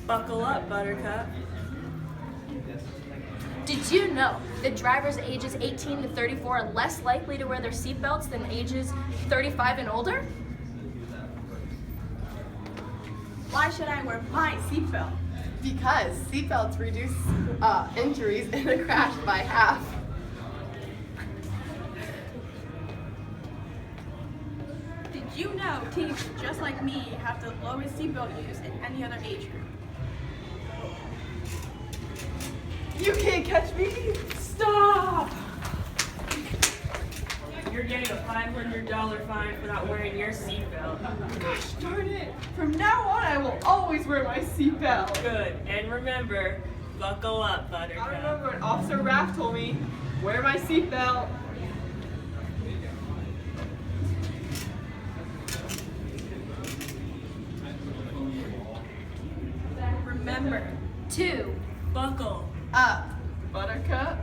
Buckle up, Buttercup. Did you know that drivers ages 18 to 34 are less likely to wear their seatbelts than ages 35 and older? Why should I wear my seatbelt? Because seatbelts reduce injuries in a crash by half. Did you know teens just like me have the lowest seatbelt use in any other age group? You can't catch me! Stop! You're getting a $500 fine for not wearing your seatbelt. Gosh darn it! From now on, I will always wear my seatbelt. Good. And remember, buckle up, Buttercup. I remember when Officer Raff told me, wear my seatbelt. Remember, Two. Buckle. Up, Buttercup.